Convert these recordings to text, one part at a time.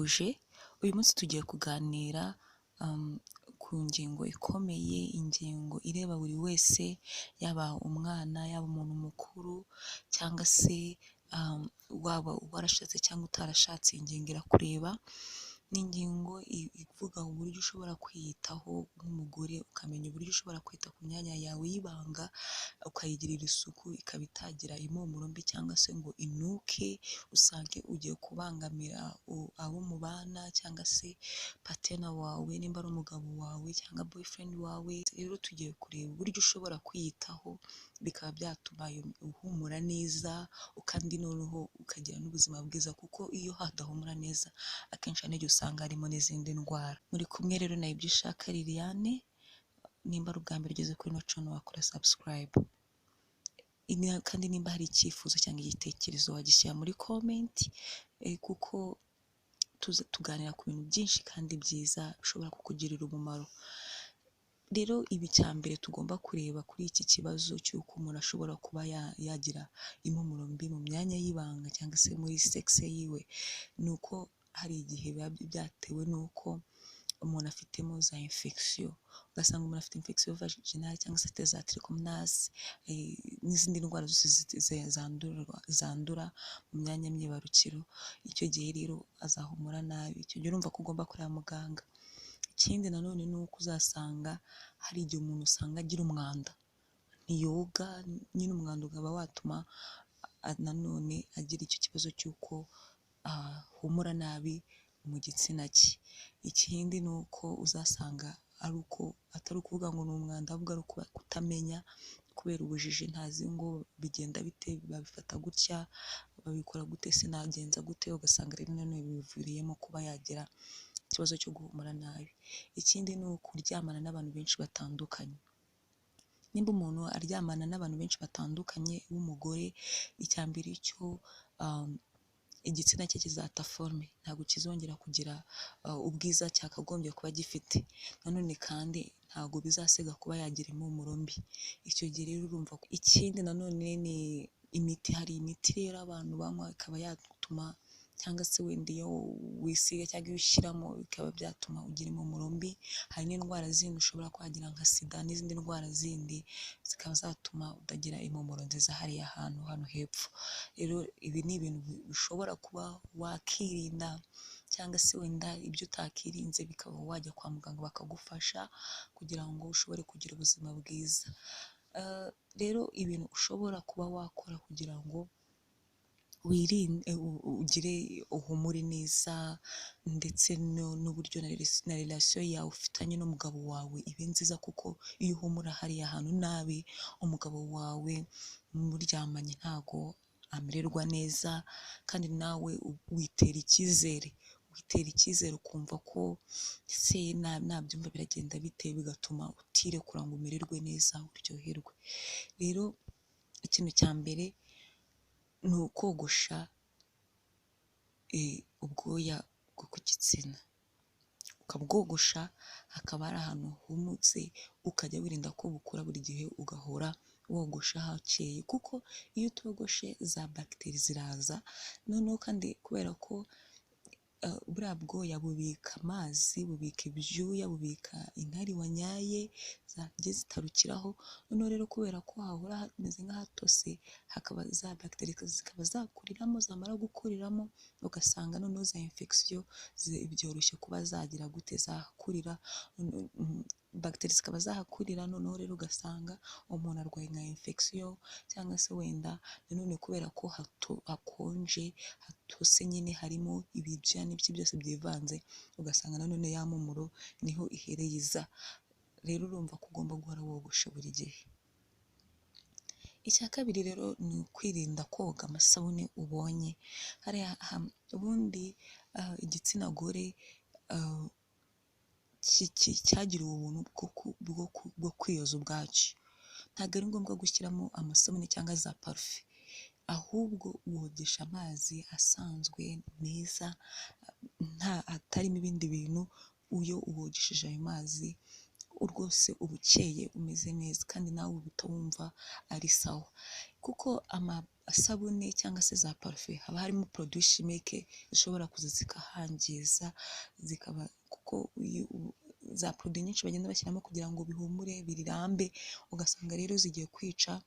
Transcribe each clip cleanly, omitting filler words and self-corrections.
Ndabasuhuje, uyu munsi tugiye kuganira ku ngingo ikomeye, ingingo ireba buri wese, yaba umwana, yaba umuntu mukuru cyangwa se waba warashatse cyangwa utarashatse, iyi ngingo irakureba. Ni ingingo ivuga uburyo ushobora kwiyitaho nk'umugore, ukamenya uburyo ushobora kwita ku myanya yawe y'ibanga, ukayigirira isuku, ikaba itagira impumuro mbi cyangwa se ngo inuke, usange ugiye kubangamira abo mubana cyangwa se patena wawe, nimba ari umugabo wawe cyangwa boyfriend wawe. Rero tugiye kureba uburyo ushobora kwiyitaho, bikaba byatuma uhumura neza, kandi noneho ukagira n'ubuzima bwiza, kuko iyo hadahumura neza akenshi n'igihe usanga harimo n'izindi ndwara. Muri kumwe rero na Ibyushaka Liliane, nimba ari ubwa mbere ugeze kuri ino channel wakora subscribe, kandi nimba hari icyifuzo cyangwa igitekerezo wagishyira muri comment, kuko tuganira ku bintu byinshi kandi byiza bishobora kukugirira umumaro. Rero ibi cya mbere tugomba kureba kuri iki kibazo cy'uko umuntu ashobora kuba yagira impumuro mbi mu myanya y'ibanga cyangwa se muri sexe yiwe, ni uko hari igihe biba byatewe n'uko umuntu afitemo za infection. Ugasanga umuntu afite infection vaginale cyangwa se za trichomonas, n'izindi ndwara zose zandura mu myanya myibarukiro. Icyo gihe rero azahumura nabi, icyo gihe urumva ko ugomba kureba muganga. Ikindi nanone ni uko uzasanga hari igihe umuntu usanga agira umwanda, ntiyoga, nyine umwanda ukaba watuma nanone agira icyo kibazo cy'uko ahumura nabi mu gitsina cye. Ikindi ni uko uzasanga atari ukuvuga ngo ni umwanda, ahubwo ari kutamenya, kubera ubujiji, ntazi ngo bigenda bite, babifata gutya, babikora gute, sinagenza gute, ugasanga rero nanone biviriyemo kuba yagira ikibazo cyo guhumura nabi. Ikindi ni ukuryamana n'abantu benshi batandukanye. Nimba umuntu aryamana n'abantu benshi batandukanye w'umugore, icya mbere cyo igitsina cye kizata forme, ntabwo kizongera kugira ubwiza cyakagombye kuba gifite. Nanone kandi ntabwo bizasiga kuba yagira impumuro mbi. Icyo gihe rero urumva ko. Ikindi nanone ni imiti. Hari imiti rero abantu banywa ikaba yatuma, cyangwa se wenda iyo wisiga cyangwa iyo ushyiramo bikaba byatuma ugira impumuro mbi. Hari n'indwara zindi ushobora kwagira nka sida n'izindi ndwara zindi zikaba zatuma utagira impumuro nziza hariya hano hepfo. Rero ibi ni ibintu bishobora kuba wakirinda, cyangwa se wenda ibyo utakirinze bikaba wajya kwa muganga bakagufasha kugira ngo ushobore kugira ubuzima bwiza. Rero ibintu ushobora kuba wakora kugira ngo wirinde, ugire uhumure neza, ndetse n'uburyo na relation yawe ufitanye n'umugabo wawe ibe nziza, kuko iyo uhumura hariya hantu nabi, umugabo wawe muryamanye ntago amererwa neza, kandi nawe witera icyizere ukumva ko se nabyumva biragenda bite, bigatuma utirekura ngo umererwe neza, uryoherwe. Rero ikintu cya mbere ni ukogosha ubwoya bwo ku gitsina, ukabwogosha hakaba hari ahantu humutse, ukajya wirinda ko bukura buri gihe, ugahora wogosha hakeye, kuko iyo utogoshe za bagiteri ziraza. Noneho kandi kubera ko buriya bwoya bubika amazi, bubika ibyuya, bubika inkari wanyaye zagiye zitarukiraho. Noneho rero kubera ko hahora hameze nk'ahatose, hakaba za bagiteri zikaba zakuriramo, zamara gukuriramo ugasanga noneho za infection byoroshye kuba zagira gute, zahakurira, bagiteri zikaba zahakurira. Noneho rero ugasanga umuntu arwaye nka infection, cyangwa se wenda nanone kubera ko hakonje, hatose, nyine harimo ibibyuya n'ibiki byose byivanze, ugasanga nanone ya mpumuro niho ihereye iza. Rero urumva ko ugomba guhora wogosha buri gihe. Icya kabiri rero ni ukwirinda koga amasabune ubonye. Ubundi igitsina gore cyagiriwe ubuntu bwo kwiyoza ubwacyo. Ntabwo ari ngombwa gushyiramo amasabune cyangwa za parufe, ahubwo wogesha amazi asanzwe meza, atarimo ibindi bintu. Iyo uwogesheje ayo mazi rwose uba ukeye umeze neza kandi nawe uhita wumva ari sawa, kuko amasabune cyangwa se za parufe haba harimo produit chimique zishobora kuza zikahangiza, zikaba kuko za produit nyinshi bagenda bashyiramo kugira ngo bihumure birambe, ugasanga rero zigiye kwica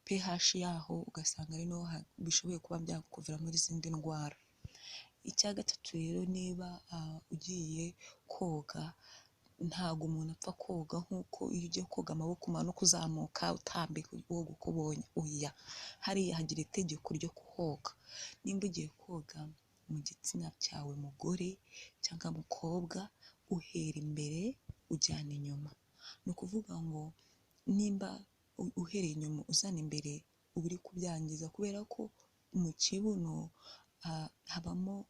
pH yaho, ugasanga ari naho bishoboye kuba byakuviramo izindi ndwara. Icya gatatu rero, niba ugiye koga, ntabwo umuntu apfa koga nk'uko iyo ugiye koga amaboko umanuka uzamuka utambika woga uko ubonye, oya, hariya hagira itegeko ryo koga. Nimba ugiye koga mu gitsina cyawe mugore cyangwa mukobwa, uhera imbere ujyana inyuma. Ni ukuvuga ngo nimba uhereye inyuma uzana imbere uba uri kubyangiza, kubera ko mu kibuno habamo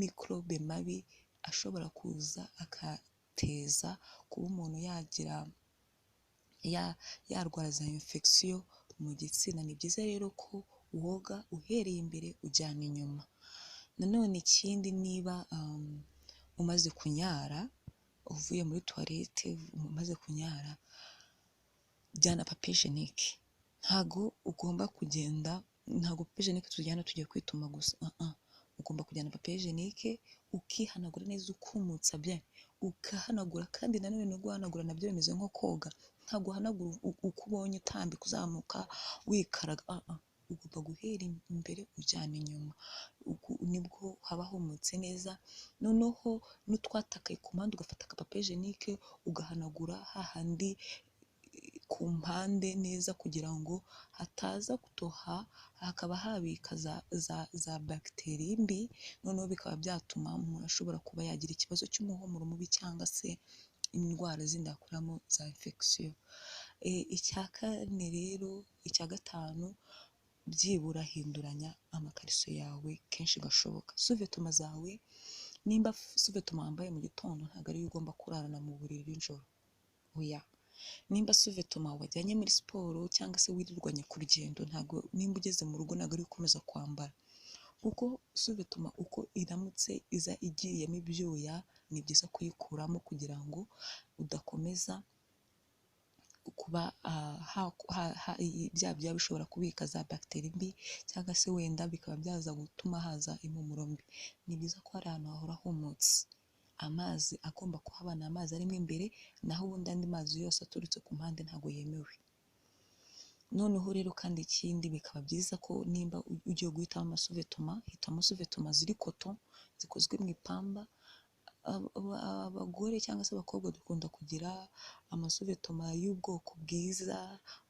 mikorobe mabi ashobora kuza akateza kuba umuntu yarwara za infection mu gitsina. Ni byiza rero ko woga uhereye imbere ujyana inyuma. Nanone ikindi, niba umaze kunyara, uvuye muri toilette umaze kunyara, jyana papier hygienique. Ntago ugomba kugenda, ntago papier hygienique tujyana tugiye kwituma gusa, ugomba kujyana papier hygienique ukihanagura neza, ukumutsa bien, ukahanagura. Kandi nanone no guhanagura nabyo bimeze nko koga, ntago uhanagura uko ubonye utambika uzamuka wikaraga, ugomba guhera imbere ujyana inyuma, nibwo haba humutse neza. Noneho n'utwatakaye ku mpande ugafata aka papier hygienique ugahanagura hahandi ku mpande neza, kugira ngo hataza gutoha hakaba habika za bagiteri mbi, noneho bikaba byatuma umuntu ashobora kuba yagira ikibazo cy'umuhumuro mubi cyangwa se indwara zindi akuramo za infection. Icya kane rero, icya gatanu, byibura hinduranya amakariso yawe kenshi gashoboka. Suvetoma zawe, nimba suvetoma wambaye mu gitondo, ntabwo ariyo ugomba kurarana mu buriri nijoro, oya. Nimba suvetoma wajyanye muri siporo cyangwa se wirirwanye ku rugendo, ntabwo nimba ugeze mu rugo ntabwo ari ukomeza kwambara, kuko suvetoma uko iramutse iza igiyemo ibyuya, ni byiza kuyikuramo kugira ngo udakomeza kuba bya bishobora kubika za bagiteri mbi, cyangwa se wenda bikaba byaza gutuma haza impumuro mbi. Ni byiza ko hari ahantu hahora humutse, amazi agomba kuhabana, amazi arimo imbere, naho ubundi andi mazi yose aturutse ku mpande ntabwo yemewe. Noneho rero kandi ikindi, bikaba byiza ko nimba ugiye guhitamo amasuvetoma, hitamo suvetoma ziri koto, zikozwe mu ipamba. Abagore cyangwa se abakobwa dukunda kugira amasuvetoma y'ubwoko bwiza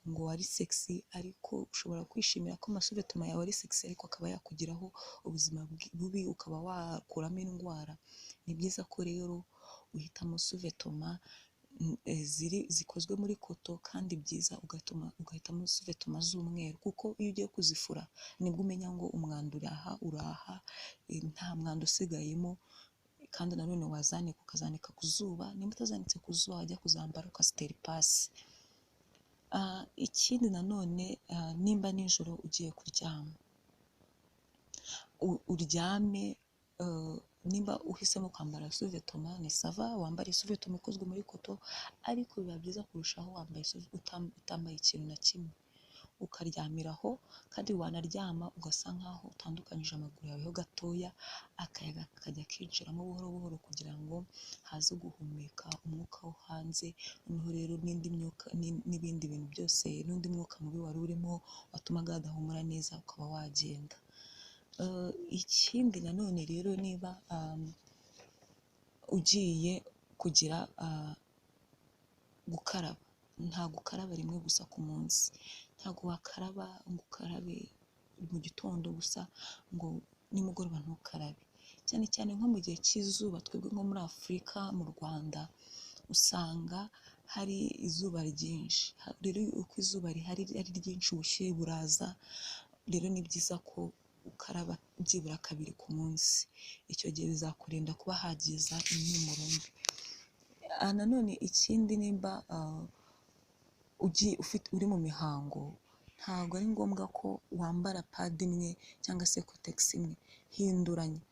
ngo ari sexy, ariko ushobora kwishimira ko amasuvetoma yawe ari sexy ariko akaba yakugiraho ubuzima bubi, ukaba wakuramo indwara. Ni byiza ko rero uhitamo suvetoma zikozwe muri koto, kandi byiza ugahitamo suvetoma z'umweru, kuko iyo ugiye kuzifura nibwo umenya ngo umwanda uraha, nta mwanda usigayemo. Kandi nanone wazanika ukazanika ku zuba, nimba utazanitse ku zuba wajya kuzambara ukazitera ipasi. Ikindi nanone, nimba nijoro ugiye kuryama, uryame, nimba uhisemo kwambara suvetoma ni sava, wambara suvetoma ikozwe muri koto, ariko biba byiza kurushaho wambaye utambaye ikintu na kimwe, ukaryamiraho. Kandi wanaryama ugasa nkaho utandukanyije amaguru yawe ho gatoya, akayaga kakajya kinjiramo buhoro buhoro kugira ngo haze guhumeka umwuka wo hanze. Noneho rero n'indi myuka n'ibindi bintu byose, n'undi mwuka mubi wari urimo watumaga hadahumura neza ukaba wagenda. Ikindi nanone rero, niba ugiye kugira gukaraba, ntabwo ukaraba rimwe gusa ku munsi, ntabwo wakaraba ngo ukarabe mu gitondo gusa ngo nimugoroba ntukarabe, cyane cyane nko mu gihe cy'izuba. Twebwe nko muri Afurika, mu Rwanda, usanga hari izuba ryinshi. Rero uko izuba rihari ari ryinshi, ubushyuhe buraza, rero ni byiza ko ukaraba byibura kabiri ku munsi. Icyo gihe bizakurinda kuba hagiza impumuro mbi. Nanone ikindi, nimba uri mu mihango, ntabwo ari ngombwa ko wambara padi imwe cyangwa se kotegisi imwe, hinduranya.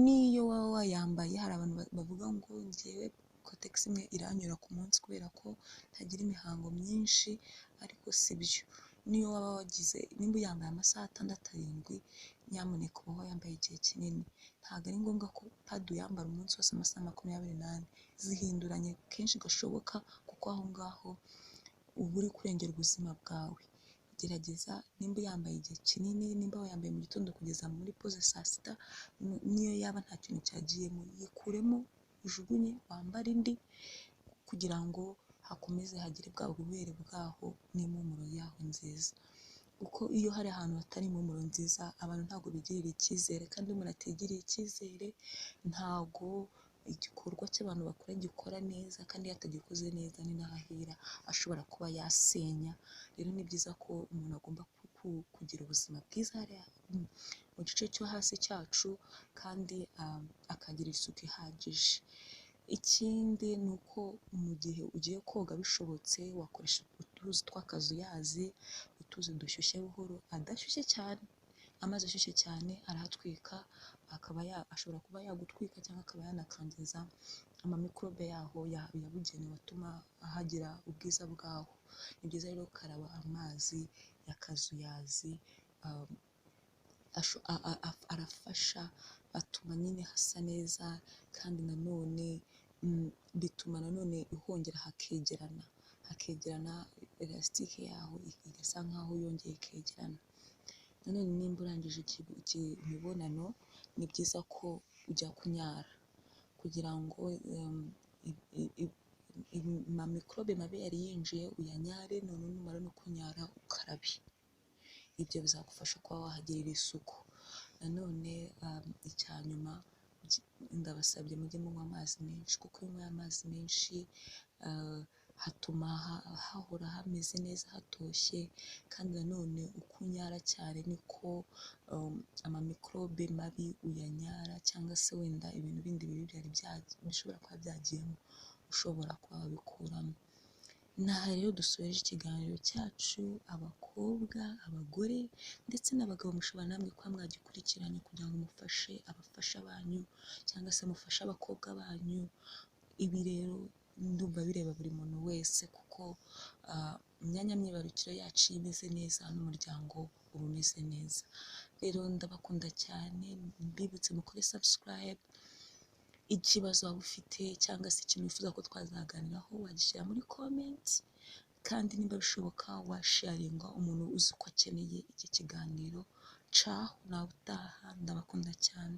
N'iyo waba wayambaye, hari abantu bavuga ngo ngewe kotegisi imwe iranyura ku munsi kubera ko ntagira imihango myinshi, ariko si byo. Niyo waba wagize nimba uyambaye amasaha 6-7, nyamuneka uba wayambaye igihe kinini. Ntabwo ari ngombwa ko padi uyambara umunsi wose amasaha 24, zihinduranye kenshi gashoboka, kuko aho ngaho uba uri kurengera ubuzima bwawe. Gerageza nimba uyambaye igihe kinini, nimba wayambaye mu gitondo kugeza muri poze saa sita, niyo yaba nta kintu cyagiyemo, yikuremo ujugunye, wambare indi, kugira ngo hakomeze hagire bwa bubere bwaho n'impumuro yaho nziza. Kuko iyo hari ahantu hatari impumuro nziza, abantu ntabwo bigirira icyizere, kandi iyo umuntu atigiriye icyizere, ntabwo igikorwa cy'abantu bakora gikora neza, kandi iyo atagikoze neza ni naho ahera ashobora kuba yasenya. Rero ni byiza ko umuntu agomba kugira ubuzima bwiza hariya mu gice cyo hasi cyacu, kandi akagira isuku ihagije. Ikindi ni uko mu gihe ugiye koga bishobotse, wakoresha utuzi tw'akazuyazi, utuzi dushyushye buhoro, adashyushye cyane. Amazi ashyushye cyane arahatwika, ashobora kuba yagutwika cyangwa akaba yanakangiza amamikorobe yaho yabugenewe atuma ahagira ubwiza bwaho. Ni byiza rero gukaraba amazi y'akazuyazi, arafasha, atuma nyine hasa neza, kandi nanone bituma nanone ihongera hakegerana elasitike yaho igasa nkaho yongeye ikegerana. Nanone nimba urangije imibonano, ni byiza ko ujya kunyara, kugira ngo amamikorobe mabi yari yinjiye uyanyare, none numara no kunyara ukarabe. Ibyo bizagufasha kuba wahagirira isuku. Nanone icya nyuma, ndabasabye mujye munywa amazi menshi, kuko iyo unyweye amazi menshi hatuma hahora hameze neza hatoshye, kandi nanone uko unyara cyane niko amamikorobe mabi uyanyara, cyangwa se wenda ibintu bindi bibi byari bishobora kuba byagiyemo ushobora kuba wabikuramo. Aha rero dusoje ikiganiro cyacu, abakobwa, abagore ndetse n'abagabo, mushobora namwe kuba mwagikurikiranye kugira ngo mufashe abafasha banyu, cyangwa se mufashe abakobwa banyu. Ibi rero ndumva bireba buri muntu wese, kuko imyanya myibarukiro yacu iyo imeze neza n'umuryango uba umeze neza. Rero ndabakunda cyane, mbibutse mukore subscribe. Ikibazo waba ufite cyangwa se ikintu wifuza ko twazaganiraho, wagishyira muri comment, kandi niba bishoboka washaringa umuntu uzi ko akeneye iki kiganiro. Nawe utaha, ndabakunda cyane.